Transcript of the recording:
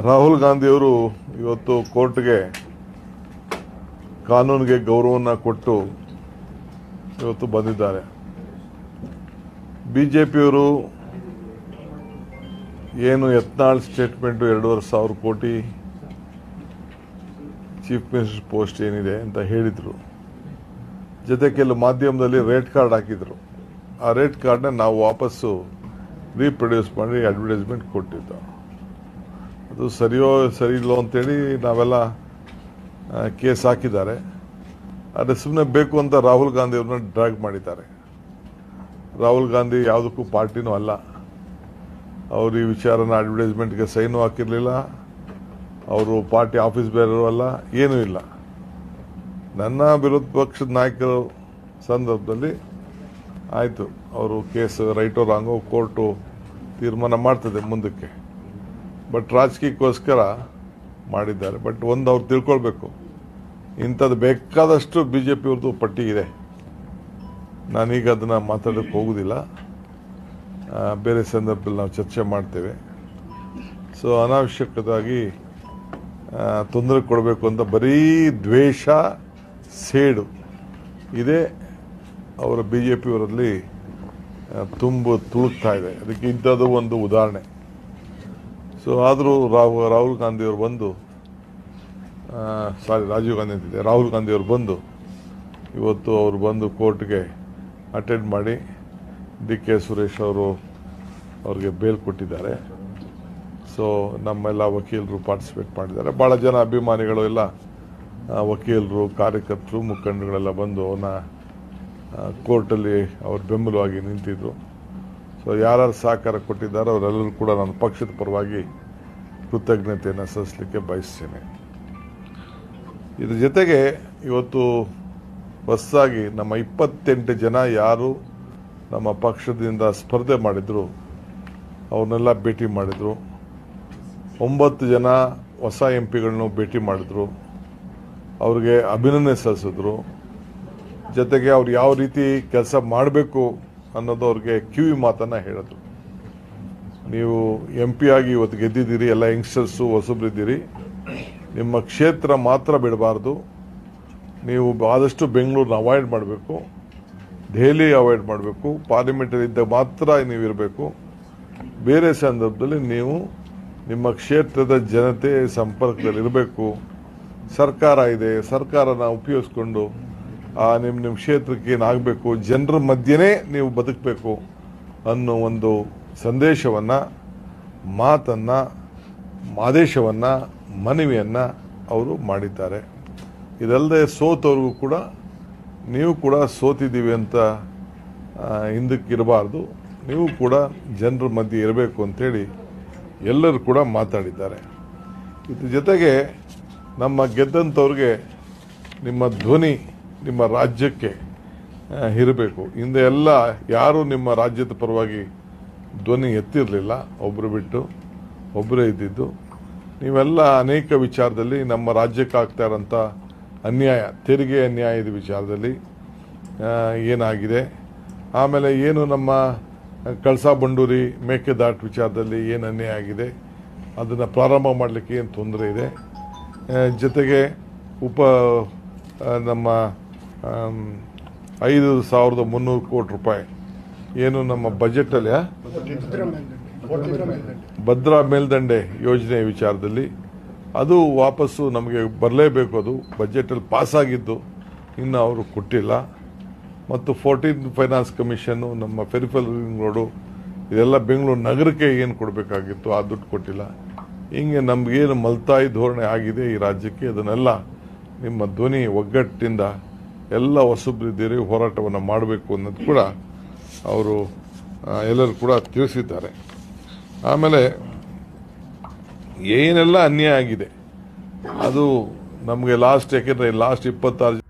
ರಾಹುಲ್ ಗಾಂಧಿಯವರು ಇವತ್ತು ಕೋರ್ಟ್ಗೆ ಕಾನೂನಿಗೆ ಗೌರವವನ್ನು ಕೊಟ್ಟು ಇವತ್ತು ಬಂದಿದ್ದಾರೆ. ಬಿಜೆಪಿಯವರು ಏನು ಯತ್ನಾಳ್ ಸ್ಟೇಟ್ಮೆಂಟು 2,500 ಕೋಟಿ ಚೀಫ್ ಮಿನಿಸ್ಟರ್ ಪೋಸ್ಟ್ ಏನಿದೆ ಅಂತ ಹೇಳಿದರು. ಜೊತೆ ಕೆಲವು ಮಾಧ್ಯಮದಲ್ಲಿ ರೇಟ್ ಕಾರ್ಡ್ ಹಾಕಿದರು. ಆ ರೇಟ್ ಕಾರ್ಡ್ನ ನಾವು ವಾಪಸ್ಸು ರೀಪ್ರೊಡ್ಯೂಸ್ ಮಾಡಿ ಅಡ್ವರ್ಟೈಸ್ಮೆಂಟ್ ಕೊಟ್ಟಿದ್ದು. ಅದು ಸರಿಯೋ ಸರಿ ಇಲ್ಲೋ ಅಂತೇಳಿ ನಾವೆಲ್ಲ ಕೇಸ್ ಹಾಕಿದ್ದಾರೆ. ಆದರೆ ಸುಮ್ಮನೆ ಬೇಕು ಅಂತ ರಾಹುಲ್ ಗಾಂಧಿ ಅವ್ರನ್ನ ಡ್ರ್ಯಾಗ್ ಮಾಡಿದ್ದಾರೆ. ರಾಹುಲ್ ಗಾಂಧಿ ಯಾವುದಕ್ಕೂ ಪಾರ್ಟಿನೂ ಅಲ್ಲ. ಅವರು ಈ ವಿಚಾರನ ಅಡ್ವರ್ಟೈಸ್ಮೆಂಟ್ಗೆ ಸೈನು ಹಾಕಿರಲಿಲ್ಲ. ಅವರು ಪಾರ್ಟಿ ಆಫೀಸ್ ಬೇರೆಯವರು ಅಲ್ಲ, ಏನೂ ಇಲ್ಲ. ನನ್ನ ವಿರೋಧ ಪಕ್ಷದ ನಾಯಕರು ಸಂದರ್ಭದಲ್ಲಿ ಆಯಿತು, ಅವರು ಕೇಸ್ ರೈಟೋ ರಾಂಗೋ ಕೋರ್ಟು ತೀರ್ಮಾನ ಮಾಡ್ತದೆ ಮುಂದಕ್ಕೆ. ಬಟ್ ರಾಜಕೀಯಕ್ಕೋಸ್ಕರ ಮಾಡಿದ್ದಾರೆ. ಬಟ್ ಒಂದು ಅವ್ರು ತಿಳ್ಕೊಳ್ಬೇಕು, ಇಂಥದ್ದು ಬೇಕಾದಷ್ಟು BJP ಅವ್ರದ್ದು ಪಟ್ಟಿ ಇದೆ. ನಾನೀಗ ಅದನ್ನು ಮಾತಾಡೋಕ್ಕೆ ಹೋಗೋದಿಲ್ಲ, ಬೇರೆ ಸಂದರ್ಭದಲ್ಲಿ ನಾವು ಚರ್ಚೆ ಮಾಡ್ತೇವೆ. ಸೊ ಅನಾವಶ್ಯಕವಾಗಿ ತೊಂದರೆ ಕೊಡಬೇಕು ಅಂತ ಬರೀ ದ್ವೇಷ, ಸೇಡು ಇದೇ ಅವರ BJP ಅವರಲ್ಲಿ ತುಳುಕ್ತಾ ಇದೆ. ಅದಕ್ಕೆ ಇಂಥದ್ದು ಒಂದು ಉದಾಹರಣೆ. ಸೊ ಆದರೂ ರಾಹುಲ್ ಗಾಂಧಿಯವರು ಬಂದು ರಾಜೀವ್ ಗಾಂಧಿ ಅಂತಿದೆ, ರಾಹುಲ್ ಗಾಂಧಿಯವರು ಬಂದು ಇವತ್ತು ಅವರು ಬಂದು ಕೋರ್ಟ್ಗೆ ಅಟೆಂಡ್ ಮಾಡಿ DK ಸುರೇಶ್ ಅವ್ರಿಗೆ ಬೇಲ್ ಕೊಟ್ಟಿದ್ದಾರೆ. ಸೊ ನಮ್ಮೆಲ್ಲ ವಕೀಲರು ಪಾರ್ಟಿಸಿಪೇಟ್ ಮಾಡಿದ್ದಾರೆ. ಭಾಳ ಜನ ಅಭಿಮಾನಿಗಳು ಎಲ್ಲ ವಕೀಲರು, ಕಾರ್ಯಕರ್ತರು, ಮುಖಂಡರುಗಳೆಲ್ಲ ಬಂದು ಅವನ್ನ ಕೋರ್ಟಲ್ಲಿ ಅವ್ರ ಬೆಂಬಲವಾಗಿ ನಿಂತಿದ್ರು. ಸೊ ಯಾರ್ಯಾರು ಸಹಕಾರ ಕೊಟ್ಟಿದ್ದಾರೆ ಅವರೆಲ್ಲರೂ ಕೂಡ ನನ್ನ ಪಕ್ಷದ ಪರವಾಗಿ ಕೃತಜ್ಞತೆಯನ್ನು ಸಲ್ಲಿಸಲಿಕ್ಕೆ ಬಯಸ್ತೇನೆ. ಇದ್ರ ಜೊತೆಗೆ ಇವತ್ತು ಹೊಸದಾಗಿ ನಮ್ಮ 28 ಜನ ಯಾರು ನಮ್ಮ ಪಕ್ಷದಿಂದ ಸ್ಪರ್ಧೆ ಮಾಡಿದ್ರು ಅವ್ರನ್ನೆಲ್ಲ ಭೇಟಿ ಮಾಡಿದ್ರು. 9 ಜನ ಹೊಸ MP ಗಳನ್ನೂ ಭೇಟಿ ಮಾಡಿದ್ರು. ಅವ್ರಿಗೆ ಅಭಿನಂದನೆ ಸಲ್ಲಿಸಿದ್ರು. ಜೊತೆಗೆ ಅವ್ರು ಯಾವ ರೀತಿ ಕೆಲಸ ಮಾಡಬೇಕು ಅನ್ನೋದು ಅವ್ರಿಗೆ ಕಿವಿ ಮಾತನ್ನು ಹೇಳಿದ್ರು. ನೀವು MP ಆಗಿ ಇವತ್ತು ಗೆದ್ದಿದ್ದೀರಿ, ಎಲ್ಲ ಯಂಗ್ಸ್ಟರ್ಸು ಹೊಸಬ್ರಿದ್ದೀರಿ, ನಿಮ್ಮ ಕ್ಷೇತ್ರ ಮಾತ್ರ ಬಿಡಬಾರ್ದು. ನೀವು ಆದಷ್ಟು ಬೆಂಗಳೂರನ್ನ ಅವಾಯ್ಡ್ ಮಾಡಬೇಕು, ದೆಹಲಿ ಅವಾಯ್ಡ್ ಮಾಡಬೇಕು, ಪಾರ್ಲಿಮೆಂಟಲ್ಲಿ ಇದ್ದಾಗ ಮಾತ್ರ ನೀವು ಇರಬೇಕು. ಬೇರೆ ಸಂದರ್ಭದಲ್ಲಿ ನೀವು ನಿಮ್ಮ ಕ್ಷೇತ್ರದ ಜನತೆ ಸಂಪರ್ಕದಲ್ಲಿ ಇರಬೇಕು. ಸರ್ಕಾರ ಇದೆ, ಸರ್ಕಾರನ ಉಪಯೋಗಿಸ್ಕೊಂಡು ನಿಮ್ಮ ಕ್ಷೇತ್ರಕ್ಕೆ ಏನಾಗಬೇಕು, ಜನರ ಮಧ್ಯೆನೇ ನೀವು ಬದುಕಬೇಕು ಅನ್ನೋ ಒಂದು ಸಂದೇಶವನ್ನು, ಮಾತನ್ನು, ಆದೇಶವನ್ನು, ಮನವಿಯನ್ನು ಅವರು ಮಾಡಿದ್ದಾರೆ. ಇದಲ್ಲದೆ ಸೋತವ್ರಿಗೂ ಕೂಡ ನೀವು ಕೂಡ ಸೋತಿದ್ದೀವಿ ಅಂತ ಹಿಂದಕ್ಕಿರಬಾರ್ದು, ನೀವು ಕೂಡ ಜನರ ಮಧ್ಯೆ ಇರಬೇಕು ಅಂತೇಳಿ ಎಲ್ಲರೂ ಕೂಡ ಮಾತಾಡಿದ್ದಾರೆ. ಇದ್ರ ಜೊತೆಗೆ ನಮ್ಮ ಗೆದ್ದಂಥವ್ರಿಗೆ ನಿಮ್ಮ ಧ್ವನಿ ನಿಮ್ಮ ರಾಜ್ಯಕ್ಕೆ ಇರಬೇಕು. ಹಿಂದೆ ಎಲ್ಲ ಯಾರೂ ನಿಮ್ಮ ರಾಜ್ಯದ ಪರವಾಗಿ ಧ್ವನಿ ಎತ್ತಿರಲಿಲ್ಲ, ಒಬ್ಬರು ಬಿಟ್ಟು ಒಬ್ಬರೇ ಇದ್ದಿದ್ದು. ನೀವೆಲ್ಲ ಅನೇಕ ವಿಚಾರದಲ್ಲಿ ನಮ್ಮ ರಾಜ್ಯಕ್ಕೆ ಆಗ್ತಾ ಇರೋಂಥ ಅನ್ಯಾಯ, ತೆರಿಗೆ ಅನ್ಯಾಯದ ವಿಚಾರದಲ್ಲಿ ಏನಾಗಿದೆ, ಆಮೇಲೆ ಏನು ನಮ್ಮ ಕಳಸಾ ಬಂಡೂರಿ ಮೇಕೆದಾಟು ವಿಚಾರದಲ್ಲಿ ಏನು ಅನ್ಯಾಯ ಆಗಿದೆ, ಅದನ್ನು ಪ್ರಾರಂಭ ಮಾಡಲಿಕ್ಕೆ ಏನು ತೊಂದರೆ ಇದೆ, ಜೊತೆಗೆ ನಮ್ಮ 5,300 ಕೋಟಿ ರೂಪಾಯಿ ಏನು ನಮ್ಮ ಬಜೆಟಲ್ಲಿ ಭದ್ರಾ ಮೇಲ್ದಂಡೆ ಯೋಜನೆ ವಿಚಾರದಲ್ಲಿ ಅದು ವಾಪಸ್ಸು ನಮಗೆ ಬರಲೇಬೇಕು. ಅದು ಬಜೆಟಲ್ಲಿ ಪಾಸಾಗಿದ್ದು ಇನ್ನು ಅವರು ಕೊಟ್ಟಿಲ್ಲ. ಮತ್ತು 14th ಫೈನಾನ್ಸ್ ಕಮಿಷನ್ನು, ನಮ್ಮ ಪೆರಿಫೆರಲ್ ರಿಂಗ್ ರೋಡು, ಇದೆಲ್ಲ ಬೆಂಗಳೂರು ನಗರಕ್ಕೆ ಏನು ಕೊಡಬೇಕಾಗಿತ್ತು ಆ ದುಡ್ಡು ಕೊಟ್ಟಿಲ್ಲ. ಹಿಂಗೆ ನಮಗೇನು ಮಲ್ತಾಯಿ ಧೋರಣೆ ಆಗಿದೆ ಈ ರಾಜ್ಯಕ್ಕೆ, ಅದನ್ನೆಲ್ಲ ನಿಮ್ಮ ಧ್ವನಿ ಒಗ್ಗಟ್ಟಿಂದ ಎಲ್ಲ ಹೊಸಬ್ರಿದ್ದೀರಿ, ಹೋರಾಟವನ್ನು ಮಾಡಬೇಕು ಅನ್ನೋದು ಕೂಡ ಅವರು ಎಲ್ಲರೂ ಕೂಡ ತಿಳಿಸಿದ್ದಾರೆ. ಆಮೇಲೆ ಏನೆಲ್ಲ ಅನ್ಯಾಯ ಆಗಿದೆ ಅದು ನಮಗೆ ಯಾಕೆಂದರೆ ಲಾಸ್ಟ್ 26